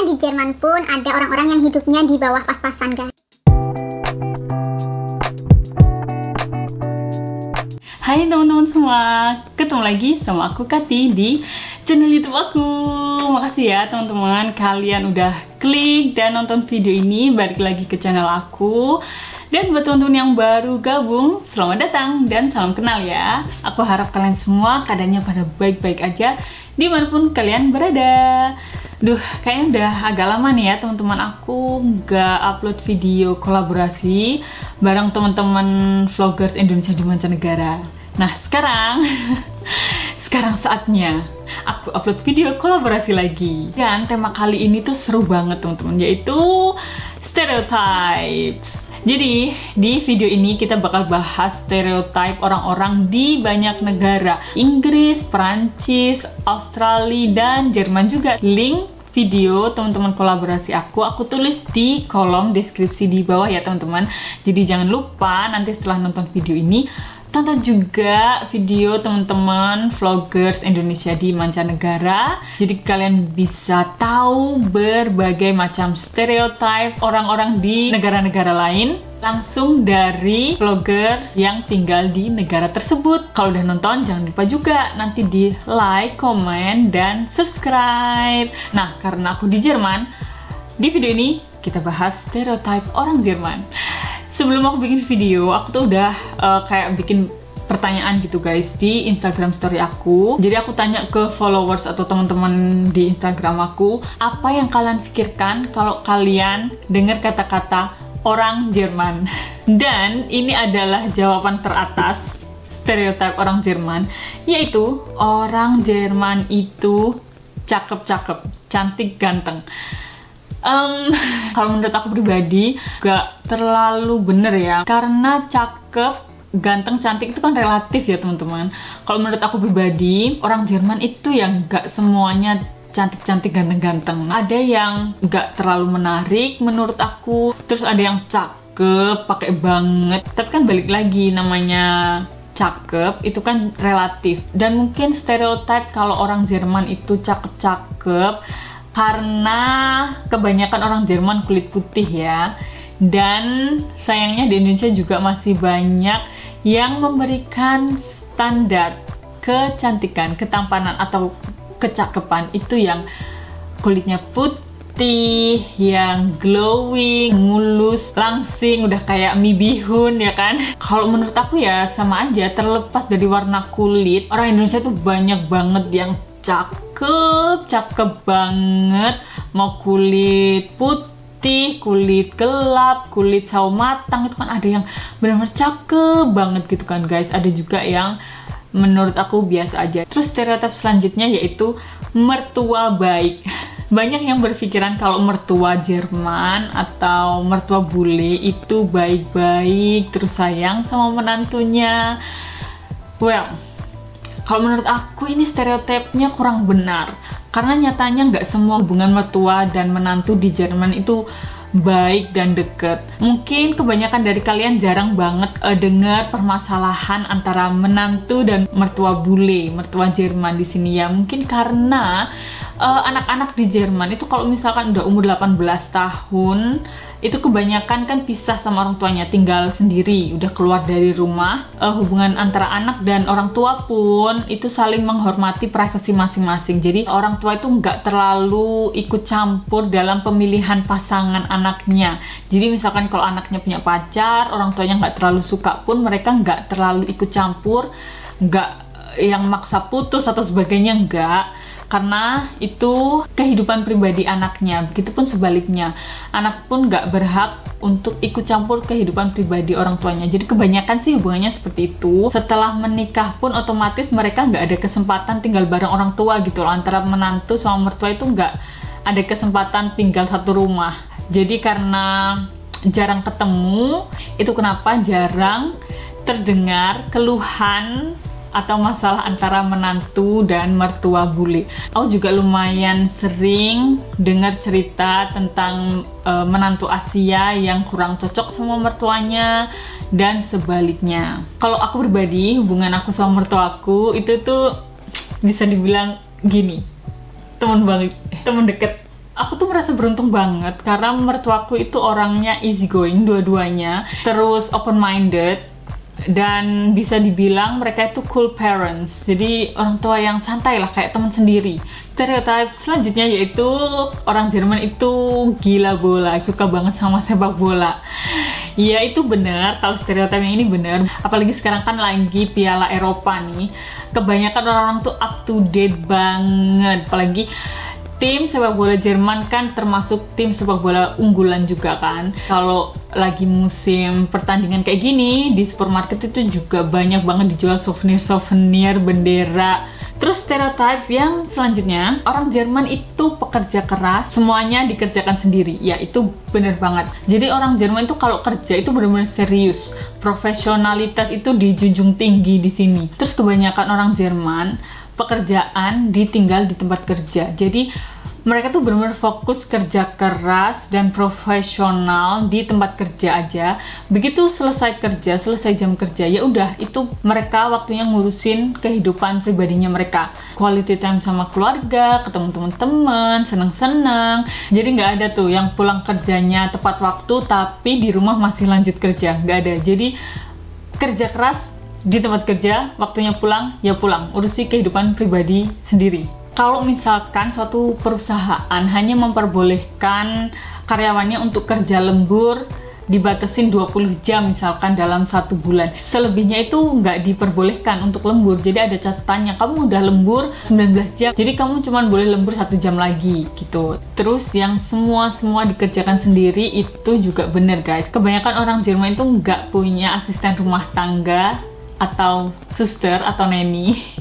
Bahkan di Jerman pun ada orang-orang yang hidupnya di bawah pas-pasan, guys. Hai teman-teman semua, ketemu lagi sama aku Kati di channel YouTube aku. Makasih ya teman-teman, kalian udah klik dan nonton video ini. Balik lagi ke channel aku. Dan buat teman-teman yang baru gabung, selamat datang dan salam kenal ya. Aku harap kalian semua keadaannya pada baik-baik aja dimanapun kalian berada. Duh, kayaknya udah agak lama nih ya teman-teman aku nggak upload video kolaborasi bareng teman-teman vloggers Indonesia di mancanegara. Nah sekarang saatnya aku upload video kolaborasi lagi. Dan tema kali ini tuh seru banget teman-teman, yaitu stereotypes. Jadi di video ini kita bakal bahas stereotype orang-orang di banyak negara, Inggris, Perancis, Australia, dan Jerman juga. Link video teman-teman kolaborasi aku tulis di kolom deskripsi di bawah ya teman-teman. Jadi jangan lupa nanti setelah nonton video ini tonton juga video teman-teman vloggers Indonesia di mancanegara. Jadi kalian bisa tahu berbagai macam stereotype orang-orang di negara-negara lain langsung dari vloggers yang tinggal di negara tersebut. Kalau udah nonton jangan lupa juga nanti di like, komen, dan subscribe. Nah, karena aku di Jerman, di video ini kita bahas stereotype orang Jerman. Sebelum aku bikin video, aku tuh udah kayak bikin pertanyaan gitu guys di Instagram story aku. Jadi aku tanya ke followers atau teman-teman di Instagram aku, apa yang kalian pikirkan kalau kalian dengar kata-kata orang Jerman? Dan ini adalah jawaban teratas stereotype orang Jerman, yaitu orang Jerman itu cakep-cakep, cantik, ganteng. Kalau menurut aku pribadi gak terlalu bener ya, karena cakep, ganteng, cantik itu kan relatif ya teman-teman. Kalau menurut aku pribadi, orang Jerman itu yang gak semuanya cantik-cantik, ganteng-ganteng. Ada yang gak terlalu menarik menurut aku, terus ada yang cakep, pakai banget. Tapi kan balik lagi, namanya cakep itu kan relatif. Dan mungkin stereotype kalau orang Jerman itu cakep-cakep karena kebanyakan orang Jerman kulit putih ya. Dan sayangnya di Indonesia juga masih banyak yang memberikan standar kecantikan, ketampanan atau kecakapan itu yang kulitnya putih, yang glowing, mulus, langsing, udah kayak mie bihun ya kan. Kalau menurut aku ya sama aja, terlepas dari warna kulit, orang Indonesia tuh banyak banget yang cakep banget, mau kulit putih, kulit gelap, kulit sawo matang, itu kan ada yang benar-benar cakep banget gitu kan guys. Ada juga yang menurut aku biasa aja. Terus stereotip selanjutnya yaitu mertua baik. Banyak yang berpikiran kalau mertua Jerman atau mertua bule itu baik-baik, terus sayang sama menantunya. Well, kalau menurut aku ini stereotipnya kurang benar, karena nyatanya nggak semua hubungan mertua dan menantu di Jerman itu baik dan deket. Mungkin kebanyakan dari kalian jarang banget dengar permasalahan antara menantu dan mertua bule, mertua Jerman di sini ya. Mungkin karena anak-anak di Jerman itu kalau misalkan udah umur 18 tahun itu kebanyakan kan pisah sama orang tuanya, tinggal sendiri, udah keluar dari rumah. Hubungan antara anak dan orang tua pun itu saling menghormati privasi masing-masing. Jadi orang tua itu nggak terlalu ikut campur dalam pemilihan pasangan anaknya. Jadi misalkan kalau anaknya punya pacar, orang tuanya nggak terlalu suka pun mereka nggak terlalu ikut campur, nggak yang maksa putus atau sebagainya, nggak. Karena itu kehidupan pribadi anaknya. Begitupun sebaliknya, anak pun nggak berhak untuk ikut campur kehidupan pribadi orang tuanya. Jadi kebanyakan sih hubungannya seperti itu. Setelah menikah pun otomatis mereka nggak ada kesempatan tinggal bareng orang tua gitu loh. Antara menantu sama mertua itu nggak ada kesempatan tinggal satu rumah. Jadi karena jarang ketemu, itu kenapa jarang terdengar keluhan atau masalah antara menantu dan mertua bule. Aku juga lumayan sering dengar cerita tentang menantu Asia yang kurang cocok sama mertuanya dan sebaliknya. Kalau aku pribadi, hubungan aku sama mertuaku itu tuh bisa dibilang gini, teman banget, teman deket. Aku tuh merasa beruntung banget karena mertuaku itu orangnya easy going dua-duanya, terus open minded, dan bisa dibilang mereka itu cool parents. Jadi orang tua yang santai lah, kayak teman sendiri. Stereotip selanjutnya yaitu orang Jerman itu gila bola, suka banget sama sepak bola. Ya itu benar, kalau stereotip yang ini benar. Apalagi sekarang kan lagi Piala Eropa nih, kebanyakan orang tuh up to date banget. Apalagi tim sepak bola Jerman kan termasuk tim sepak bola unggulan juga kan. Kalau lagi musim pertandingan kayak gini, di supermarket itu juga banyak banget dijual souvenir-souvenir, bendera. Terus stereotip yang selanjutnya, orang Jerman itu pekerja keras, semuanya dikerjakan sendiri. Ya itu bener banget. Jadi orang Jerman itu kalau kerja itu bener-bener serius. Profesionalitas itu dijunjung tinggi di sini. Terus kebanyakan orang Jerman pekerjaan ditinggal di tempat kerja. Jadi mereka tuh benar-benar fokus kerja keras dan profesional di tempat kerja aja. Begitu selesai kerja, selesai jam kerja, ya udah itu mereka waktunya ngurusin kehidupan pribadinya mereka. Quality time sama keluarga, ketemu teman-teman, seneng-seneng. Jadi nggak ada tuh yang pulang kerjanya tepat waktu tapi di rumah masih lanjut kerja, nggak ada. Jadi kerja keras di tempat kerja, waktunya pulang, ya pulang, urusi kehidupan pribadi sendiri. Kalau misalkan suatu perusahaan hanya memperbolehkan karyawannya untuk kerja lembur, dibatasin 20 jam misalkan dalam 1 bulan, selebihnya itu nggak diperbolehkan untuk lembur. Jadi ada catatannya, kamu udah lembur 19 jam, jadi kamu cuma boleh lembur 1 jam lagi gitu. Terus yang semua dikerjakan sendiri itu juga bener guys. Kebanyakan orang Jerman itu nggak punya asisten rumah tangga atau suster atau nanny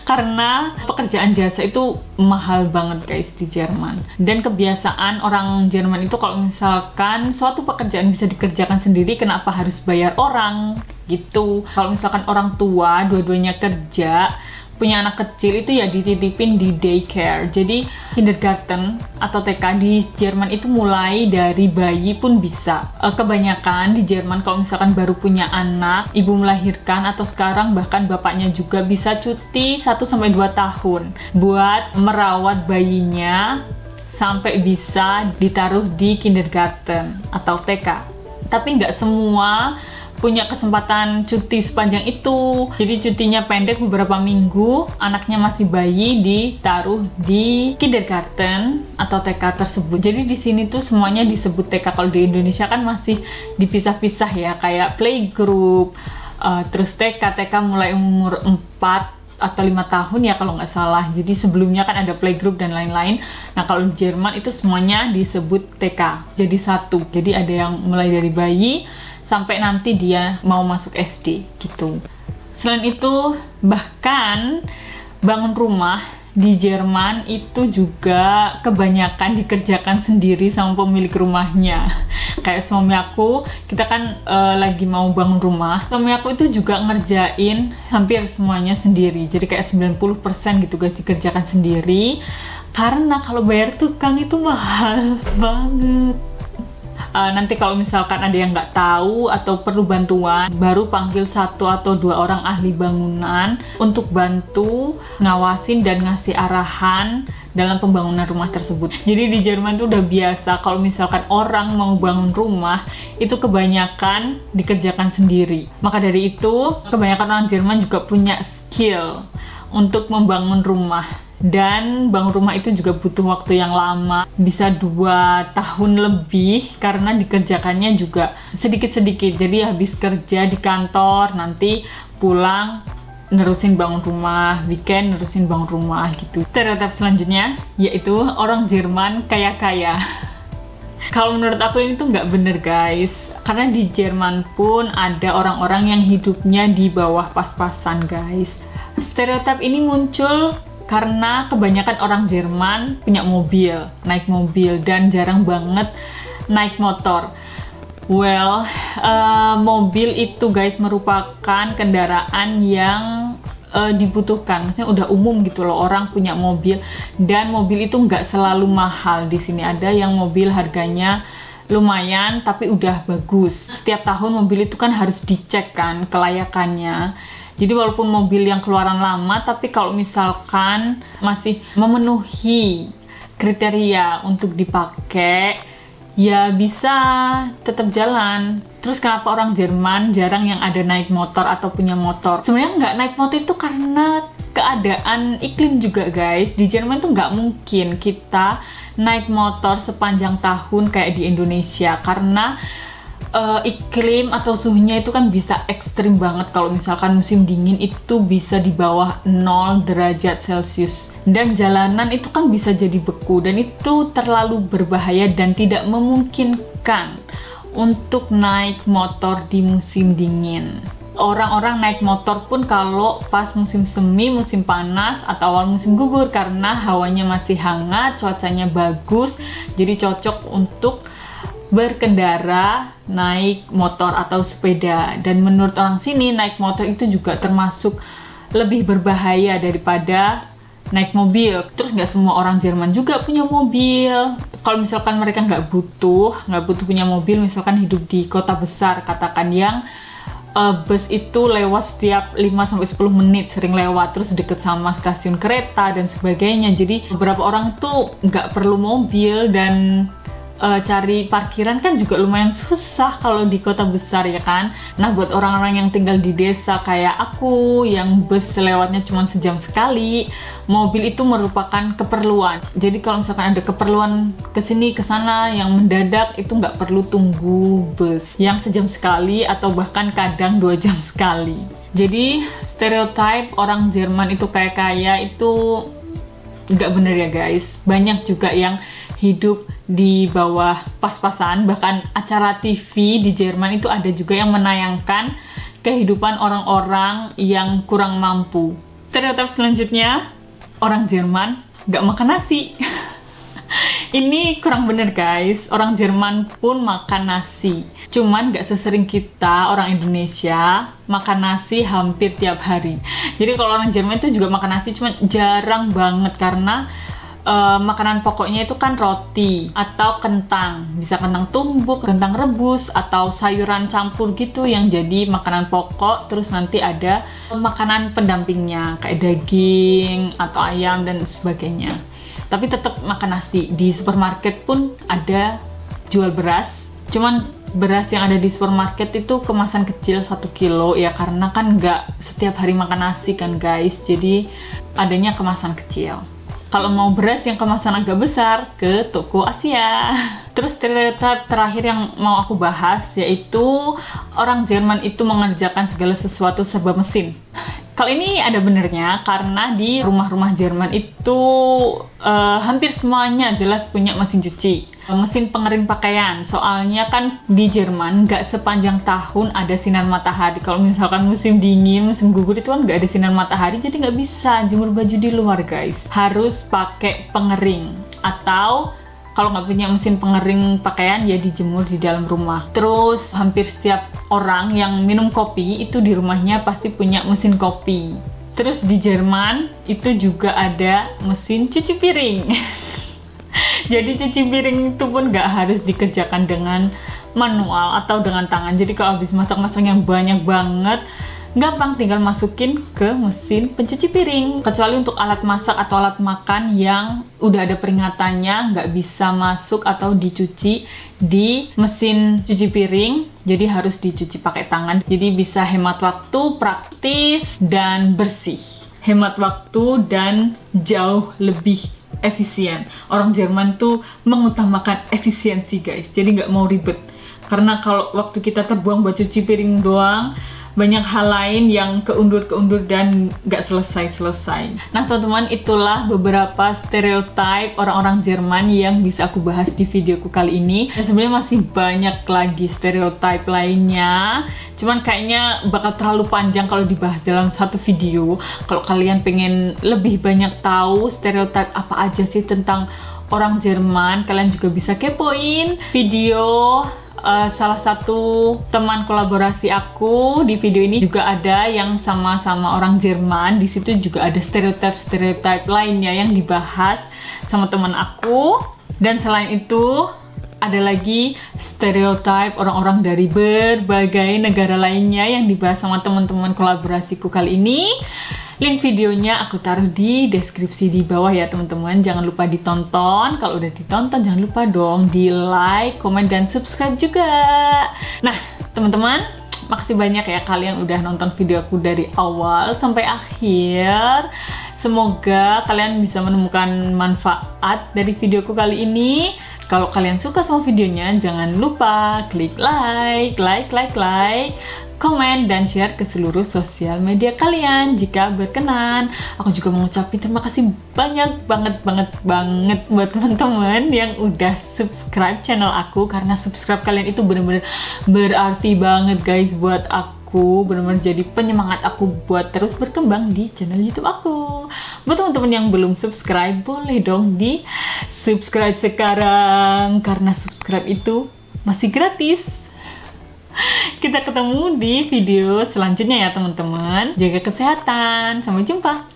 karena pekerjaan jasa itu mahal banget guys di Jerman. Dan kebiasaan orang Jerman itu kalau misalkan suatu pekerjaan bisa dikerjakan sendiri, kenapa harus bayar orang gitu. Kalau misalkan orang tua dua-duanya kerja, punya anak kecil itu ya dititipin di daycare. Jadi kindergarten atau TK di Jerman itu mulai dari bayi pun bisa. Kebanyakan di Jerman kalau misalkan baru punya anak, ibu melahirkan atau sekarang bahkan bapaknya juga bisa cuti 1-2 tahun buat merawat bayinya sampai bisa ditaruh di kindergarten atau TK. Tapi nggak semua punya kesempatan cuti sepanjang itu. Jadi cutinya pendek beberapa minggu, anaknya masih bayi ditaruh di kindergarten atau TK tersebut. Jadi di sini tuh semuanya disebut TK. Kalau di Indonesia kan masih dipisah-pisah ya, kayak playgroup, terus TK mulai umur 4 atau 5 tahun ya kalau nggak salah. Jadi sebelumnya kan ada playgroup dan lain-lain. Nah kalau di Jerman itu semuanya disebut TK. Jadi satu. Jadi ada yang mulai dari bayi sampai nanti dia mau masuk SD gitu. Selain itu, bahkan bangun rumah di Jerman itu juga kebanyakan dikerjakan sendiri sama pemilik rumahnya. Kayak suami aku, kita kan lagi mau bangun rumah, suami aku itu juga ngerjain hampir semuanya sendiri. Jadi kayak 90% gitu guys dikerjakan sendiri. Karena kalau bayar tukang itu mahal banget. Nanti kalau misalkan ada yang nggak tahu atau perlu bantuan, baru panggil 1 atau 2 orang ahli bangunan untuk bantu ngawasin dan ngasih arahan dalam pembangunan rumah tersebut. Jadi di Jerman tuh udah biasa kalau misalkan orang mau bangun rumah itu kebanyakan dikerjakan sendiri. Maka dari itu kebanyakan orang Jerman juga punya skill untuk membangun rumah. Dan bangun rumah itu juga butuh waktu yang lama, bisa 2 tahun lebih karena dikerjakannya juga sedikit-sedikit. Jadi habis kerja di kantor, nanti pulang nerusin bangun rumah, weekend nerusin bangun rumah gitu. Stereotip selanjutnya yaitu orang Jerman kaya-kaya. Kalau menurut aku ini tuh nggak bener guys, karena di Jerman pun ada orang-orang yang hidupnya di bawah pas-pasan guys. Stereotip ini muncul karena kebanyakan orang Jerman punya mobil, naik mobil, dan jarang banget naik motor. Well, mobil itu guys merupakan kendaraan yang dibutuhkan, maksudnya udah umum gitu loh orang punya mobil, dan mobil itu nggak selalu mahal. Di sini ada yang mobil harganya lumayan tapi udah bagus. Setiap tahun mobil itu kan harus dicek kan kelayakannya. Jadi walaupun mobil yang keluaran lama, tapi kalau misalkan masih memenuhi kriteria untuk dipakai, ya bisa tetap jalan. Terus kenapa orang Jerman jarang yang ada naik motor atau punya motor? Sebenarnya nggak naik motor itu karena keadaan iklim juga guys. Di Jerman tuh nggak mungkin kita naik motor sepanjang tahun kayak di Indonesia, karena iklim atau suhunya itu kan bisa ekstrim banget. Kalau misalkan musim dingin itu bisa di bawah 0 derajat Celcius. Dan jalanan itu kan bisa jadi beku, dan itu terlalu berbahaya dan tidak memungkinkan untuk naik motor di musim dingin. Orang-orang naik motor pun kalau pas musim semi, musim panas, atau awal musim gugur, karena hawanya masih hangat, cuacanya bagus, jadi cocok untuk berkendara, naik motor atau sepeda. Dan menurut orang sini, naik motor itu juga termasuk lebih berbahaya daripada naik mobil. Terus nggak semua orang Jerman juga punya mobil. Kalau misalkan mereka nggak butuh punya mobil, misalkan hidup di kota besar, katakan yang bus itu lewat setiap 5-10 menit, sering lewat, terus deket sama stasiun kereta dan sebagainya. Jadi beberapa orang tuh nggak perlu mobil, dan cari parkiran kan juga lumayan susah kalau di kota besar, ya kan. Nah, buat orang-orang yang tinggal di desa kayak aku, yang bus lewatnya cuma sejam sekali, mobil itu merupakan keperluan. Jadi kalau misalkan ada keperluan kesini kesana yang mendadak, itu nggak perlu tunggu bus yang sejam sekali atau bahkan kadang 2 jam sekali. Jadi stereotype orang Jerman itu kaya-kaya itu nggak bener ya guys. Banyak juga yang hidup di bawah pas-pasan. Bahkan acara TV di Jerman itu ada juga yang menayangkan kehidupan orang-orang yang kurang mampu. Stereotip selanjutnya, orang Jerman nggak makan nasi. Ini kurang bener guys, orang Jerman pun makan nasi. Cuman nggak sesering kita orang Indonesia makan nasi hampir tiap hari. Jadi kalau orang Jerman itu juga makan nasi, cuman jarang banget, karena makanan pokoknya itu kan roti atau kentang, bisa kentang tumbuk, kentang rebus, atau sayuran campur gitu yang jadi makanan pokok. Terus nanti ada makanan pendampingnya kayak daging atau ayam dan sebagainya. Tapi tetap makan nasi. Di supermarket pun ada jual beras, cuman beras yang ada di supermarket itu kemasan kecil 1 kilo ya, karena kan nggak setiap hari makan nasi kan guys, jadi adanya kemasan kecil. Kalau mau beras yang kemasan agak besar, ke toko Asia. Terus stereotip terakhir yang mau aku bahas, yaitu orang Jerman itu mengerjakan segala sesuatu serba mesin. Kalau ini ada benernya, karena di rumah-rumah Jerman itu hampir semuanya jelas punya mesin cuci, mesin pengering pakaian. Soalnya kan di Jerman nggak sepanjang tahun ada sinar matahari. Kalau misalkan musim dingin, musim gugur itu kan nggak ada sinar matahari, jadi nggak bisa jemur baju di luar guys. Harus pakai pengering, atau kalau nggak punya mesin pengering pakaian ya dijemur di dalam rumah. Terus hampir setiap orang yang minum kopi itu di rumahnya pasti punya mesin kopi. Terus di Jerman itu juga ada mesin cuci piring. Jadi cuci piring itu pun nggak harus dikerjakan dengan manual atau dengan tangan. Jadi kalau habis masak-masak yang banyak banget, gampang tinggal masukin ke mesin pencuci piring. Kecuali untuk alat masak atau alat makan yang udah ada peringatannya nggak bisa masuk atau dicuci di mesin cuci piring, jadi harus dicuci pakai tangan. Jadi bisa hemat waktu, praktis, dan bersih. Hemat waktu dan jauh lebih efisien. Orang Jerman tuh mengutamakan efisiensi guys, jadi nggak mau ribet. Karena kalau waktu kita terbuang buat cuci piring doang, banyak hal lain yang keundur-keundur dan nggak selesai-selesai. Nah teman-teman, itulah beberapa stereotip orang-orang Jerman yang bisa aku bahas di videoku kali ini. Dan sebenarnya masih banyak lagi stereotip lainnya, cuman kayaknya bakal terlalu panjang kalau dibahas dalam satu video. Kalau kalian pengen lebih banyak tahu stereotip apa aja sih tentang orang Jerman, kalian juga bisa kepoin video salah satu teman kolaborasi aku. Di video ini juga ada yang sama-sama orang Jerman. Di situ juga ada stereotip lainnya yang dibahas sama teman aku. Dan selain itu ada lagi stereotip orang-orang dari berbagai negara lainnya yang dibahas sama teman-teman kolaborasiku kali ini. Link videonya aku taruh di deskripsi di bawah ya teman-teman. Jangan lupa ditonton. Kalau udah ditonton jangan lupa dong di like, komen, dan subscribe juga. Nah teman-teman, makasih banyak ya kalian udah nonton video aku dari awal sampai akhir. Semoga kalian bisa menemukan manfaat dari videoku kali ini. Kalau kalian suka sama videonya, jangan lupa klik like, komen, dan share ke seluruh sosial media kalian jika berkenan. Aku juga mengucapkan terima kasih banyak banget buat teman-teman yang udah subscribe channel aku, karena subscribe kalian itu bener-bener berarti banget guys buat aku, bener-bener jadi penyemangat aku buat terus berkembang di channel YouTube aku. Buat teman-teman yang belum subscribe, boleh dong di subscribe sekarang, karena subscribe itu masih gratis. Kita ketemu di video selanjutnya ya teman-teman. Jaga kesehatan, sampai jumpa.